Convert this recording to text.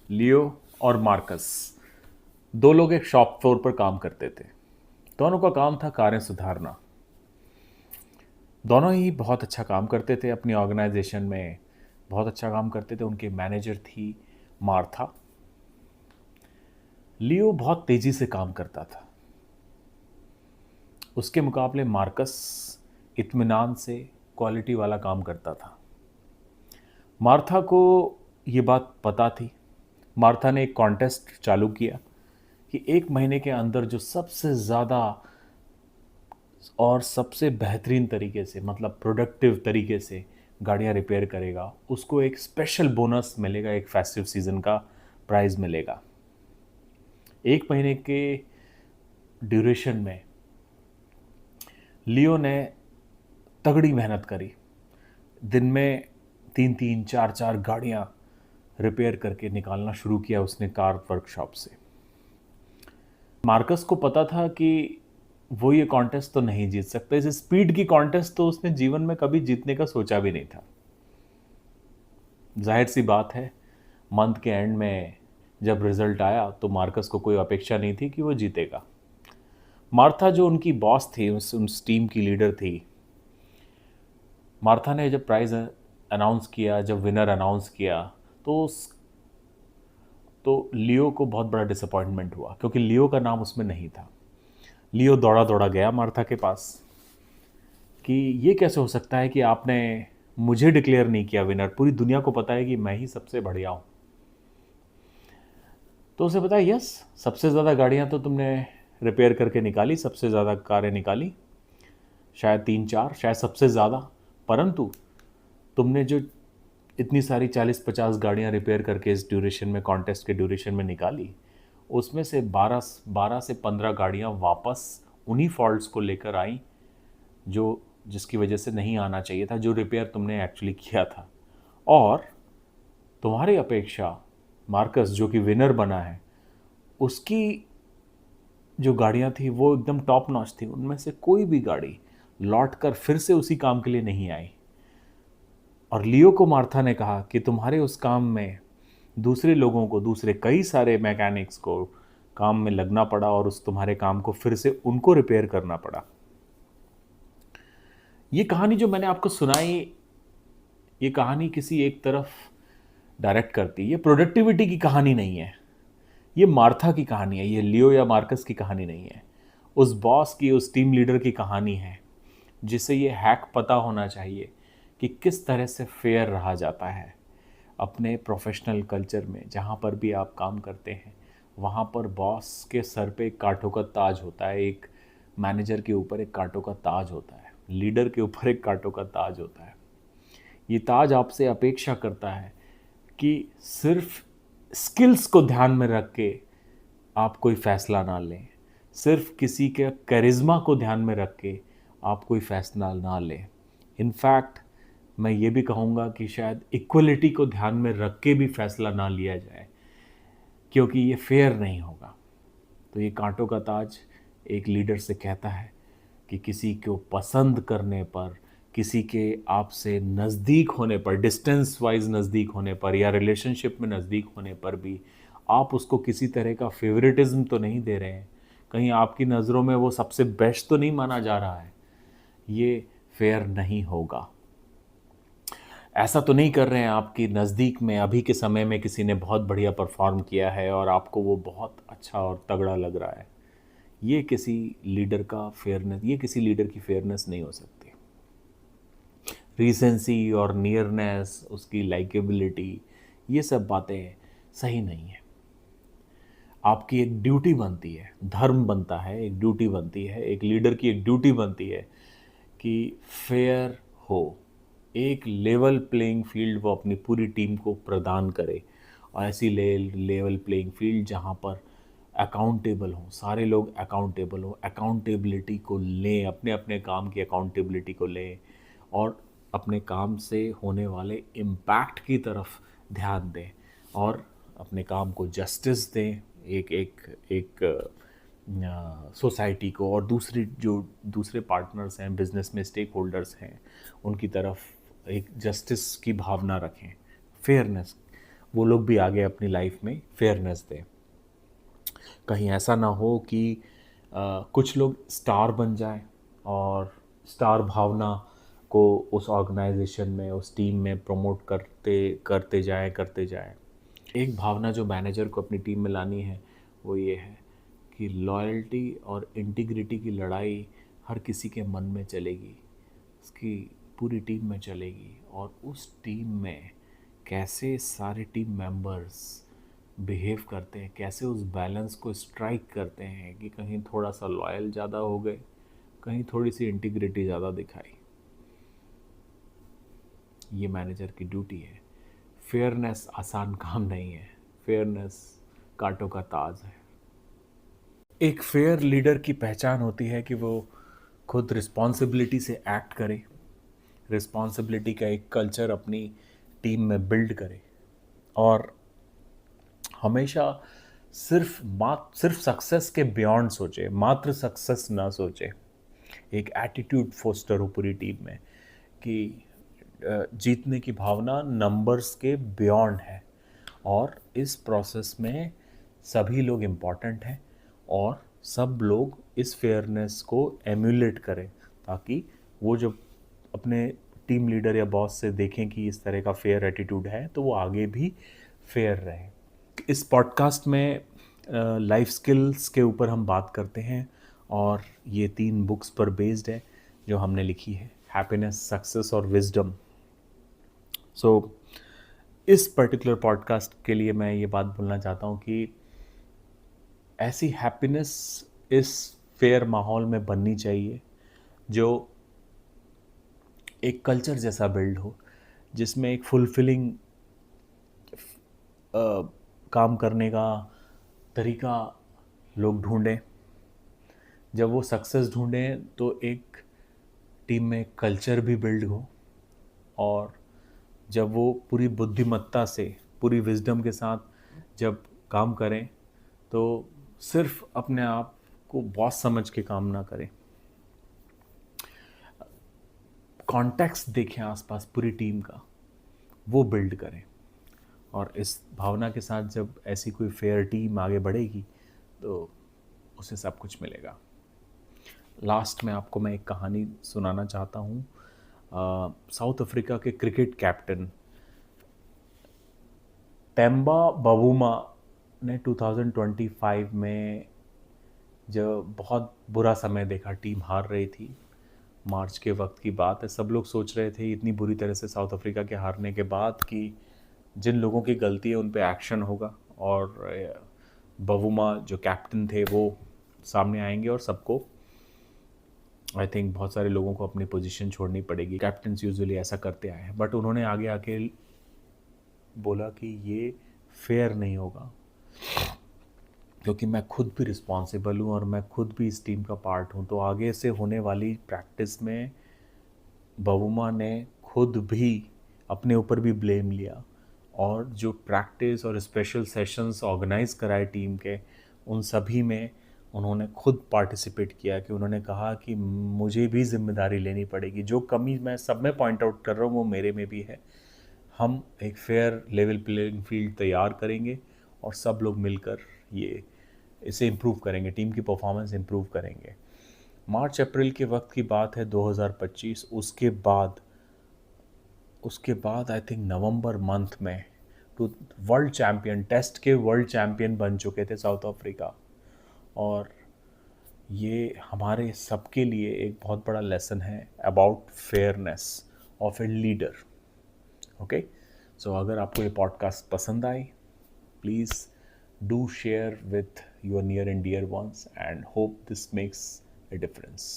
लियो और मार्कस दो लोग एक शॉप फ्लोर पर काम करते थे। दोनों का काम था कारें सुधारना। दोनों ही बहुत अच्छा काम करते थे अपनी ऑर्गेनाइजेशन में, बहुत अच्छा काम करते थे। उनकी मैनेजर थी मार्था। लियो बहुत तेज़ी से काम करता था। उसके मुकाबले मार्कस इत्मीनान से क्वालिटी वाला काम करता था। मार्था को ये बात पता थी। मार्था ने एक कॉन्टेस्ट चालू किया कि एक महीने के अंदर जो सबसे ज़्यादा और सबसे बेहतरीन तरीके से, मतलब प्रोडक्टिव तरीके से गाड़ियाँ रिपेयर करेगा, उसको एक स्पेशल बोनस मिलेगा, एक फेस्टिव सीज़न का प्राइज़ मिलेगा। एक महीने के ड्यूरेशन में लियो ने तगड़ी मेहनत करी। दिन में 3-3, 4-4 गाड़ियाँ रिपेयर करके निकालना शुरू किया उसने कार वर्कशॉप से। मार्कस को पता था कि वो ये कॉन्टेस्ट तो नहीं जीत सकता। इस स्पीड की कॉन्टेस्ट तो उसने जीवन में कभी जीतने का सोचा भी नहीं था। जाहिर सी बात है, मंथ के एंड में जब रिजल्ट आया तो मार्कस को कोई अपेक्षा नहीं थी कि वो जीतेगा। मार्था जो उनकी बॉस थी, उस टीम की लीडर थी, मार्था ने जब प्राइज़ अनाउंस किया, जब विनर अनाउंस किया, तो लियो को बहुत बड़ा डिसअपॉइंटमेंट हुआ क्योंकि लियो का नाम उसमें नहीं था। लियो दौड़ा दौड़ा गया मार्था के पास कि ये कैसे हो सकता है कि आपने मुझे डिक्लेयर नहीं किया विनर, पूरी दुनिया को पता है कि मैं ही सबसे बढ़िया हूँ। तो उसे पता है, यस, सबसे ज़्यादा गाड़ियाँ तो तुमने रिपेयर करके निकाली, सबसे ज़्यादा कारें निकाली, शायद 3-4, शायद सबसे ज़्यादा। परंतु तुमने जो इतनी सारी 40-50 गाड़ियाँ रिपेयर करके इस ड्यूरेशन में, कॉन्टेस्ट के ड्यूरेशन में निकाली, उसमें से 12 से 15 गाड़ियाँ वापस उन्हीं फॉल्ट्स को लेकर आई जो जिसकी वजह से नहीं आना चाहिए था, जो रिपेयर तुमने एक्चुअली किया था। और तुम्हारी अपेक्षा मार्कस, जो कि विनर बना है, उसकी जो गाड़ियाँ थी वो एकदम टॉप नॉच थी। उनमें से कोई भी गाड़ी लौट कर फिर से उसी काम के लिए नहीं आई। और लियो को मार्था ने कहा कि तुम्हारे उस काम में दूसरे लोगों को, दूसरे कई सारे मैकेनिक्स को काम में लगना पड़ा और उस तुम्हारे काम को फिर से उनको रिपेयर करना पड़ा। ये कहानी जो मैंने आपको सुनाई, ये कहानी किसी एक तरफ डायरेक्ट करती है। ये प्रोडक्टिविटी की कहानी नहीं है, ये मार्था की कहानी है। ये लियो या मार्कस की कहानी नहीं है, उस बॉस की, उस टीम लीडर की कहानी है जिसे ये हैक पता होना चाहिए कि किस तरह से फेयर रहा जाता है अपने प्रोफेशनल कल्चर में। जहाँ पर भी आप काम करते हैं वहाँ पर बॉस के सर पे एक कांटों का ताज होता है, एक मैनेजर के ऊपर एक कांटों का ताज होता है, लीडर के ऊपर एक कांटों का ताज होता है। ये ताज आपसे अपेक्षा करता है कि सिर्फ स्किल्स को ध्यान में रख के आप कोई फ़ैसला ना लें, सिर्फ किसी के करिश्मा को ध्यान में रख के आप कोई फ़ैसला ना लें। इनफैक्ट मैं ये भी कहूँगा कि शायद इक्वलिटी को ध्यान में रख के भी फ़ैसला ना लिया जाए, क्योंकि ये फेयर नहीं होगा। तो ये कांटों का ताज एक लीडर से कहता है कि किसी को पसंद करने पर, किसी के आपसे नज़दीक होने पर, डिस्टेंस वाइज नज़दीक होने पर या रिलेशनशिप में नज़दीक होने पर भी आप उसको किसी तरह का फेवरेटिज्म तो नहीं दे रहे हैं। कहीं आपकी नज़रों में वो सबसे बेस्ट तो नहीं माना जा रहा है। ये फेयर नहीं होगा। ऐसा तो नहीं कर रहे हैं आपकी नज़दीक में अभी के समय में किसी ने बहुत बढ़िया परफॉर्म किया है और आपको वो बहुत अच्छा और तगड़ा लग रहा है। ये किसी लीडर का फेयरनेस, ये किसी लीडर की फेयरनेस नहीं हो सकती। रीसेंसी और नियरनेस, उसकी लाइकेबिलिटी, ये सब बातें सही नहीं है। आपकी एक ड्यूटी बनती है, धर्म बनता है, एक ड्यूटी बनती है, एक लीडर की एक ड्यूटी बनती है कि फेयर हो, एक लेवल प्लेइंग फील्ड वो अपनी पूरी टीम को प्रदान करे। और ऐसी लेवल प्लेइंग फील्ड जहाँ पर अकाउंटेबल हों, सारे लोग अकाउंटेबल हों, अकाउंटेबिलिटी को लें, अपने अपने काम की अकाउंटेबिलिटी को लें और अपने काम से होने वाले इम्पैक्ट की तरफ ध्यान दें और अपने काम को जस्टिस दें, एक एक एक सोसाइटी को और दूसरे पार्टनर्स हैं, बिजनेस में स्टेक होल्डर्स हैं, उनकी तरफ एक जस्टिस की भावना रखें, फेयरनेस। वो लोग भी आगे अपनी लाइफ में फेयरनेस दें। कहीं ऐसा ना हो कि कुछ लोग स्टार बन जाएं और स्टार भावना को उस ऑर्गेनाइजेशन में, उस टीम में प्रमोट करते जाएं। एक भावना जो मैनेजर को अपनी टीम में लानी है वो ये है कि लॉयल्टी और इंटीग्रिटी की लड़ाई हर किसी के मन में चलेगी, उसकी पूरी टीम में चलेगी, और उस टीम में कैसे सारे टीम मेंबर्स बिहेव करते हैं, कैसे उस बैलेंस को स्ट्राइक करते हैं कि कहीं थोड़ा सा लॉयल ज़्यादा हो गए, कहीं थोड़ी सी इंटीग्रिटी ज़्यादा दिखाई। ये मैनेजर की ड्यूटी है। फेयरनेस आसान काम नहीं है, फेयरनेस कांटों का ताज है। एक फेयर लीडर की पहचान होती है कि वो खुद रिस्पॉन्सिबिलिटी से एक्ट करे, रिस्पॉन्सिबिलिटी का एक कल्चर अपनी टीम में बिल्ड करे, और हमेशा सिर्फ सक्सेस के बियॉन्ड सोचे, मात्र सक्सेस ना सोचे। एक एटीट्यूड फोस्टर हो पूरी टीम में कि जीतने की भावना नंबर्स के बियॉन्ड है, और इस प्रोसेस में सभी लोग इम्पॉर्टेंट हैं, और सब लोग इस फेयरनेस को एम्यूलेट करें, ताकि वो जब अपने टीम लीडर या बॉस से देखें कि इस तरह का फेयर एटीट्यूड है, तो वो आगे भी फेयर रहे। इस पॉडकास्ट में लाइफ स्किल्स के ऊपर हम बात करते हैं, और ये 3 बुक्स पर बेस्ड है जो हमने लिखी है, हैप्पीनेस, सक्सेस और विजडम। सो इस पर्टिकुलर पॉडकास्ट के लिए मैं ये बात बोलना चाहता हूँ कि ऐसी हैप्पीनेस इस फेयर माहौल में बननी चाहिए जो एक कल्चर जैसा बिल्ड हो, जिसमें एक फुलफिलिंग काम करने का तरीका लोग ढूंढें। जब वो सक्सेस ढूंढें तो एक टीम में कल्चर भी बिल्ड हो, और जब वो पूरी बुद्धिमत्ता से, पूरी विजडम के साथ जब काम करें, तो सिर्फ अपने आप को बॉस समझ के काम ना करें, कॉन्टेक्स्ट देखें आसपास पूरी टीम का, वो बिल्ड करें। और इस भावना के साथ जब ऐसी कोई फेयर टीम आगे बढ़ेगी तो उसे सब कुछ मिलेगा। लास्ट में आपको मैं एक कहानी सुनाना चाहता हूँ। साउथ अफ्रीका के क्रिकेट कैप्टन टेम्बा बवुमा ने 2025 में जब बहुत बुरा समय देखा, टीम हार रही थी, मार्च के वक्त की बात है, सब लोग सोच रहे थे इतनी बुरी तरह से साउथ अफ्रीका के हारने के बाद कि जिन लोगों की गलती है उन पे एक्शन होगा, और बवुमा जो कैप्टन थे वो सामने आएंगे, और सबको, आई थिंक बहुत सारे लोगों को अपनी पोजीशन छोड़नी पड़ेगी। कैप्टन्स यूजुअली ऐसा करते आए हैं, बट उन्होंने आगे आके बोला कि ये फेयर नहीं होगा, क्योंकि मैं खुद भी रिस्पॉन्सिबल हूँ और मैं खुद भी इस टीम का पार्ट हूँ। तो आगे से होने वाली प्रैक्टिस में बवुमा ने खुद भी अपने ऊपर भी ब्लेम लिया, और जो प्रैक्टिस और स्पेशल सेशंस ऑर्गेनाइज कराए टीम के, उन सभी में उन्होंने खुद पार्टिसिपेट किया, कि उन्होंने कहा कि मुझे भी जिम्मेदारी लेनी पड़ेगी, जो कमी मैं सब में पॉइंट आउट कर रहा हूँ वो मेरे में भी है। हम एक फेयर लेवल प्लेइंग फील्ड तैयार करेंगे, और सब लोग मिलकर इसे इम्प्रूव करेंगे, टीम की परफॉर्मेंस इम्प्रूव करेंगे। मार्च अप्रैल के वक्त की बात है 2025। उसके बाद आई थिंक नवंबर मंथ में वर्ल्ड चैम्पियन, टेस्ट के वर्ल्ड चैम्पियन बन चुके थे साउथ अफ्रीका। और ये हमारे सबके लिए एक बहुत बड़ा लेसन है about fairness of a leader. Okay, so अगर आपको ये पॉडकास्ट पसंद आए, please do share with your near and dear ones, and hope this makes a difference.